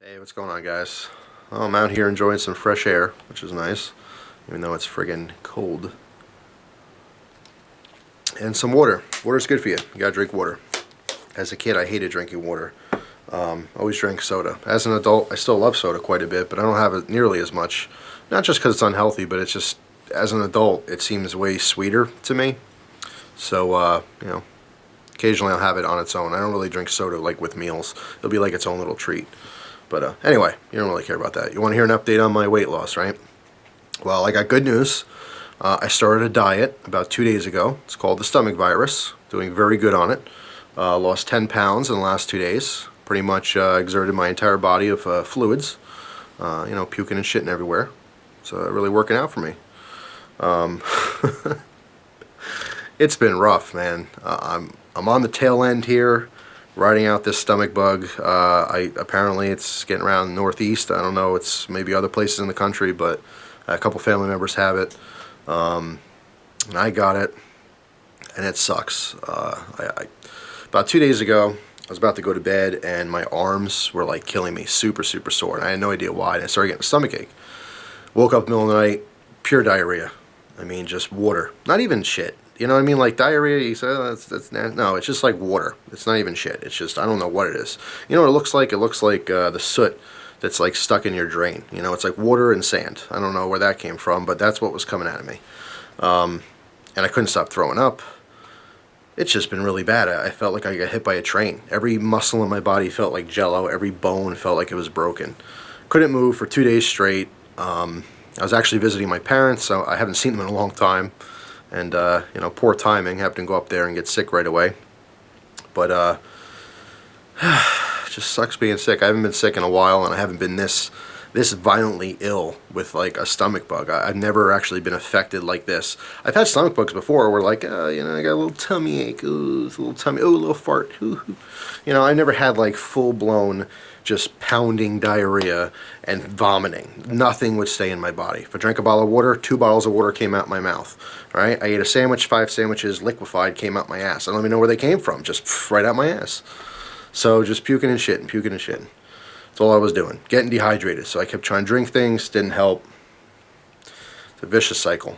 Hey, what's going on, guys? Well, I'm out here enjoying some fresh air, which is nice, even though it's friggin' cold. And some water. Water's good for you. You gotta drink water. As a kid, I hated drinking water. Always drank soda. As an adult, I still love soda quite a bit, but I don't have it nearly as much. Not just because it's unhealthy, but it's just, as an adult, it seems way sweeter to me. So, occasionally I'll have it on its own. I don't really drink soda like with meals. It'll be like its own little treat. But anyway, you don't really care about that. You want to hear an update on my weight loss, right? Well, I got good news. I started a diet about 2 days ago. It's called the stomach virus. Doing very good on it. Lost 10 pounds in the last 2 days. Pretty much exerted my entire body of fluids. Puking and shitting everywhere. It's really working out for me. It's been rough, man. I'm on the tail end here, riding out this stomach bug. Apparently it's getting around the Northeast. I don't know. It's maybe other places in the country, but a couple family members have it. And I got it, and it sucks. About 2 days ago, I was about to go to bed, and my arms were like killing me, super, super sore, and I had no idea why. And I started getting a stomach ache. Woke up in the middle of the night, pure diarrhea. I mean, just water. Not even shit. You know what I mean? Like diarrhea, you say, oh, that's no, it's just like water. It's not even shit. It's just, I don't know what it is. You know what it looks like? It looks like the soot that's like stuck in your drain. You know, it's like water and sand. I don't know where that came from, but that's what was coming out of me. And I couldn't stop throwing up. It's just been really bad. I felt like I got hit by a train. Every muscle in my body felt like jello. Every bone felt like it was broken. Couldn't move for 2 days straight. I was actually visiting my parents, so I haven't seen them in a long time. And, poor timing, happened to go up there and get sick right away. But, it just sucks being sick. I haven't been sick in a while, and I haven't been this violently ill with, like, a stomach bug. I've never actually been affected like this. I've had stomach bugs before where, like, I got a little tummy ache, ooh, a little tummy, ooh, a little fart, ooh. I never had, like, full-blown just pounding diarrhea and vomiting. Nothing would stay in my body. If I drank a bottle of water, 2 bottles of water came out my mouth. Right? I ate a sandwich, 5 sandwiches, liquefied, came out my ass. I don't even know where they came from. Just right out my ass. So just puking and shitting, puking and shitting. That's all I was doing. Getting dehydrated. So I kept trying to drink things. Didn't help. It's a vicious cycle.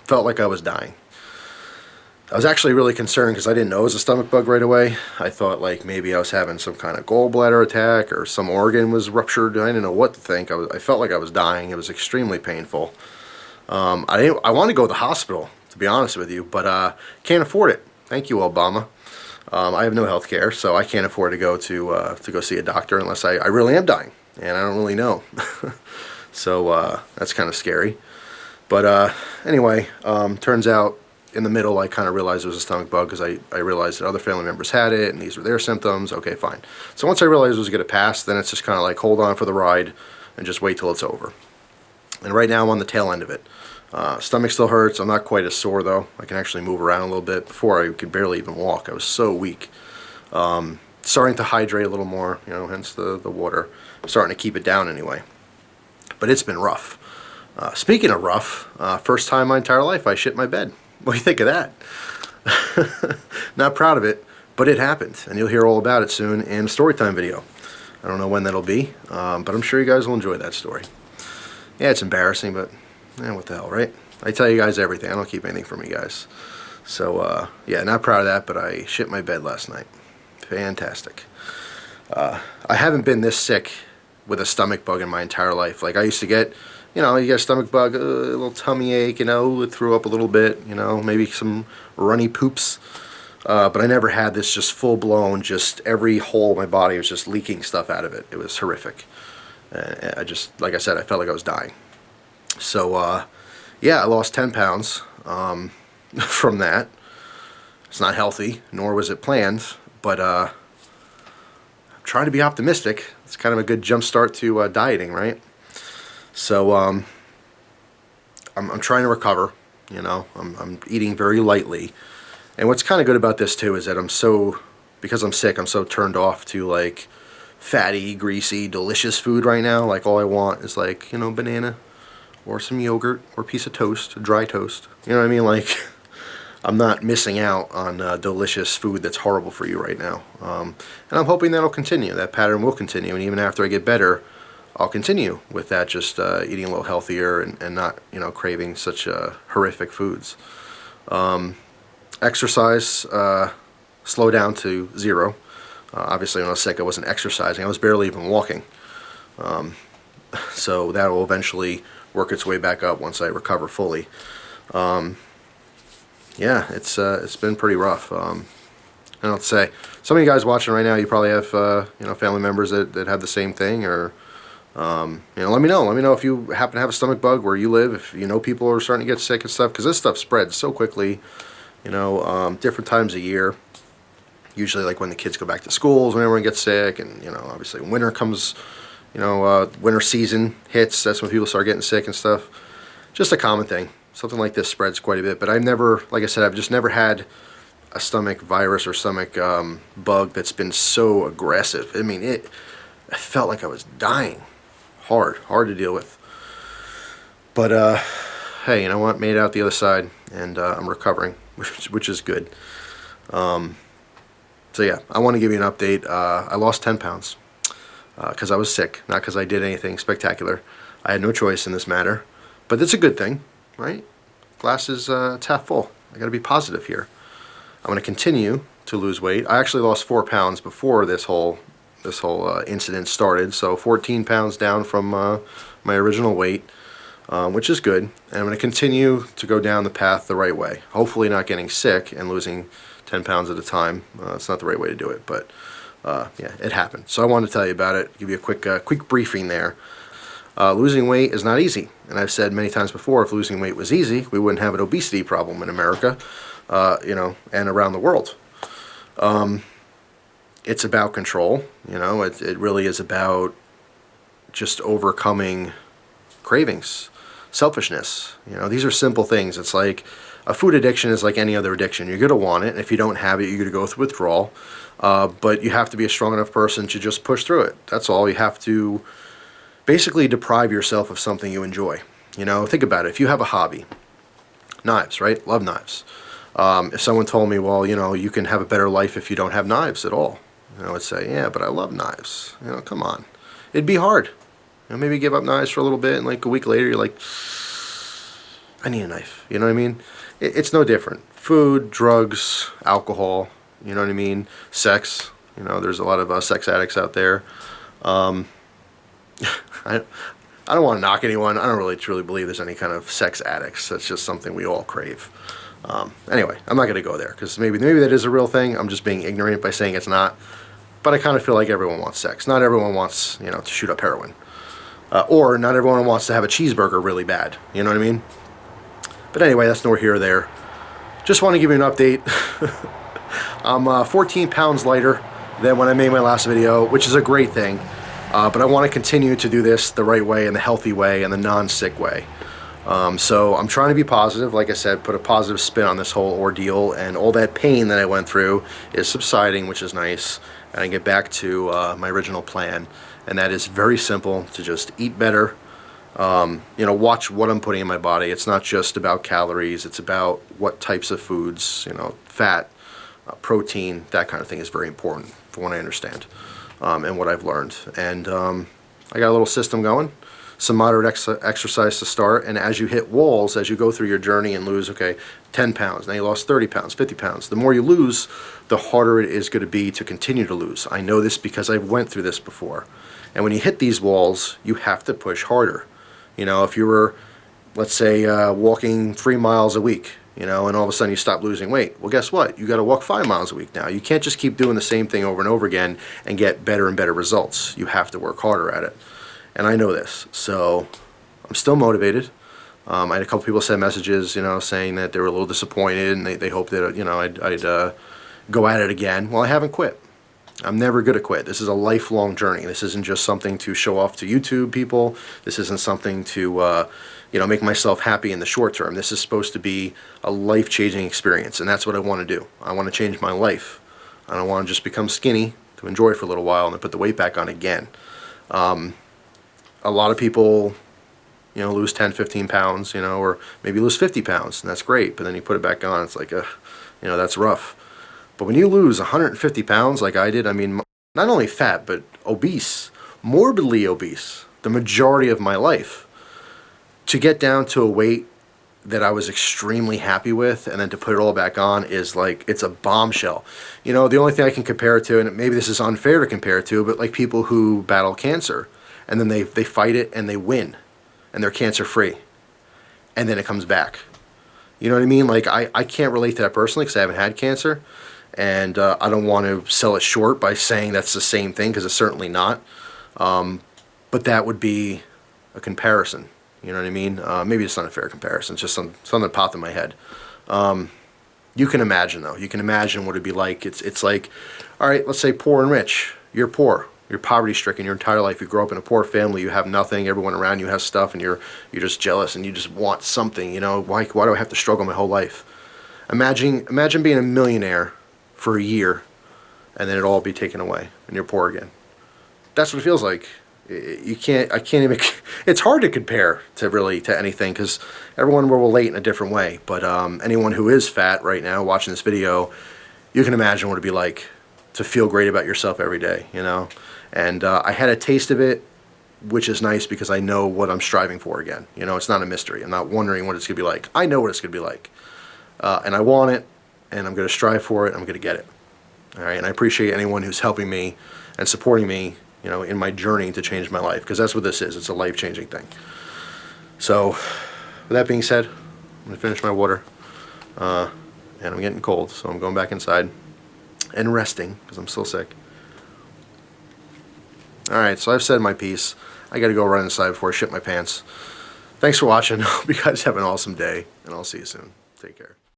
Felt like I was dying. I was actually really concerned because I didn't know it was a stomach bug right away. I thought like maybe I was having some kind of gallbladder attack or some organ was ruptured. I didn't know what to think. I felt like I was dying. It was extremely painful. I want to go to the hospital, to be honest with you, but can't afford it. Thank you, Obama. I have no health care, so I can't afford to go go see a doctor unless I really am dying, and I don't really know. So that's kind of scary. But anyway, turns out in the middle I kind of realized it was a stomach bug because I realized that other family members had it and these were their symptoms. Okay, fine. So once I realized it was going to pass, then it's just kind of like hold on for the ride and just wait till it's over. And right now I'm on the tail end of it. Stomach still hurts. I'm not quite as sore though. I can actually move around a little bit. Before I could barely even walk. I was so weak. Starting to hydrate a little more, hence the water. I'm starting to keep it down anyway. But it's been rough. Speaking of rough, first time in my entire life I shit my bed. What do you think of that? Not proud of it, but it happened. And you'll hear all about it soon in a storytime video. I don't know when that'll be, but I'm sure you guys will enjoy that story. Yeah, it's embarrassing, but what the hell, right? I tell you guys everything. I don't keep anything from you guys. So, yeah, not proud of that, but I shit my bed last night. Fantastic. I haven't been this sick with a stomach bug in my entire life. Like, I used to get, you get a stomach bug, a little tummy ache, it threw up a little bit, maybe some runny poops. But I never had this just full-blown, just every hole in my body was just leaking stuff out of it. It was horrific. Like I said, I felt like I was dying. So, yeah, I lost 10 pounds from that. It's not healthy, nor was it planned, but I'm trying to be optimistic. It's kind of a good jump start to dieting, right? So, I'm trying to recover, I'm eating very lightly. And what's kind of good about this, too, is that because I'm sick, I'm so turned off to, like, fatty, greasy, delicious food right now. Like, all I want is, like, banana or some yogurt or a piece of toast, dry toast. You know what I mean? Like, I'm not missing out on delicious food that's horrible for you right now. And I'm hoping that'll continue. That pattern will continue, and even after I get better, I'll continue with that, just eating a little healthier and not, craving such horrific foods. Exercise, slow down to 0. Obviously, when I was sick, I wasn't exercising. I was barely even walking. So that will eventually work its way back up once I recover fully. Yeah, it's been pretty rough. I don't say. Some of you guys watching right now, you probably have family members that have the same thing, or let me know. Let me know if you happen to have a stomach bug where you live. If you know people are starting to get sick and stuff, because this stuff spreads so quickly. Different times a year. Usually, like when the kids go back to schools, when everyone gets sick, and obviously when winter comes, winter season hits. That's when people start getting sick and stuff. Just a common thing. Something like this spreads quite a bit, but I've never, like I said, I've just never had a stomach virus or stomach bug that's been so aggressive. I mean, I felt like I was dying. Hard to deal with. But hey, you know what? Made it out the other side, and I'm recovering, which is good. So yeah, I want to give you an update. I lost 10 pounds because I was sick, not because I did anything spectacular. I had no choice in this matter, but it's a good thing, right? Glass is it's half full. I got to be positive here. I'm going to continue to lose weight. I actually lost 4 pounds before this whole incident started, so 14 pounds down from my original weight, which is good. And I'm going to continue to go down the path the right way. Hopefully not getting sick and losing 10 pounds at a time. It's not the right way to do it, but yeah, it happened. So I wanted to tell you about it, give you a quick briefing there. Losing weight is not easy, and I've said many times before, if losing weight was easy, we wouldn't have an obesity problem in America, and around the world. It's about control, it really is about just overcoming cravings, selfishness. These are simple things. It's like a food addiction is like any other addiction. You're going to want it, and if you don't have it, you're going to go through withdrawal, but you have to be a strong enough person to just push through it. That's all. You have to basically deprive yourself of something you enjoy. Think about it. If you have a hobby, knives, right? Love knives. If someone told me, well, you can have a better life if you don't have knives at all, I would say, yeah, but I love knives. Come on. It'd be hard. Maybe give up knives for a little bit, and like a week later, you're like, I need a knife. You know what I mean? It's no different. Food, drugs, alcohol, you know what I mean? Sex. There's a lot of sex addicts out there. I don't want to knock anyone. I don't really truly believe there's any kind of sex addicts. That's just something we all crave. Anyway, I'm not going to go there because maybe that is a real thing. I'm just being ignorant by saying it's not. But I kind of feel like everyone wants sex. Not everyone wants, to shoot up heroin. Or not everyone wants to have a cheeseburger really bad. You know what I mean? But anyway, that's nor here or there. Just want to give you an update. I'm 14 pounds lighter than when I made my last video, which is a great thing. But I want to continue to do this the right way and the healthy way and the non-sick way. So I'm trying to be positive, like I said, put a positive spin on this whole ordeal, and all that pain that I went through is subsiding, which is nice, and I get back to my original plan, and that is very simple, to just eat better, watch what I'm putting in my body. It's not just about calories, it's about what types of foods, fat, protein, that kind of thing is very important from what I understand, and what I've learned. And I got a little system going. Some moderate exercise to start, and as you hit walls, as you go through your journey and lose, 10 pounds, now you lost 30 pounds, 50 pounds. The more you lose, the harder it is going to be to continue to lose. I know this because I went through this before. And when you hit these walls, you have to push harder. If you were, let's say, walking 3 miles a week, and all of a sudden you stop losing weight, well, guess what? You got to walk 5 miles a week now. You can't just keep doing the same thing over and over again and get better and better results. You have to work harder at it. And I know this, so I'm still motivated. I had a couple people send messages, saying that they were a little disappointed and they hoped that, I'd go at it again. Well, I haven't quit. I'm never going to quit. This is a lifelong journey. This isn't just something to show off to YouTube people. This isn't something to, make myself happy in the short term. This is supposed to be a life-changing experience, and that's what I want to do. I want to change my life. I don't want to just become skinny to enjoy it for a little while and then put the weight back on again. A lot of people, lose 10, 15 pounds, or maybe lose 50 pounds, and that's great. But then you put it back on, it's like, that's rough. But when you lose 150 pounds like I did, I mean, not only fat, but obese, morbidly obese, the majority of my life, to get down to a weight that I was extremely happy with, and then to put it all back on is like, it's a bombshell. The only thing I can compare it to, and maybe this is unfair to compare it to, but like people who battle cancer, and then they fight it and they win, and they're cancer free, and then it comes back. You know what I mean? Like, I can't relate to that personally because I haven't had cancer, and I don't want to sell it short by saying that's the same thing, because it's certainly not. But that would be a comparison. You know what I mean? Maybe it's not a fair comparison. It's just something that popped in my head. You can imagine, though. You can imagine what it'd be like. It's like, all right, let's say poor and rich. You're poor. You're poverty-stricken your entire life. You grow up in a poor family. You have nothing. Everyone around you has stuff, and you're just jealous, and you just want something. Why do I have to struggle my whole life? Imagine being a millionaire for a year, and then it all be taken away, and you're poor again. That's what it feels like. I can't even, it's hard to compare to anything, because everyone will relate in a different way. But anyone who is fat right now watching this video, you can imagine what it'd be like to feel great about yourself every day, And I had a taste of it, which is nice, because I know what I'm striving for again. It's not a mystery. I'm not wondering what it's going to be like. I know what it's going to be like. And I want it, and I'm going to strive for it, and I'm going to get it. All right, and I appreciate anyone who's helping me and supporting me, in my journey to change my life, because that's what this is. It's a life-changing thing. So, with that being said, I'm going to finish my water, and I'm getting cold, so I'm going back inside and resting, because I'm still sick. Alright, so I've said my piece. I got to go run inside before I shit my pants. Thanks for watching. Hope you guys have an awesome day, and I'll see you soon. Take care.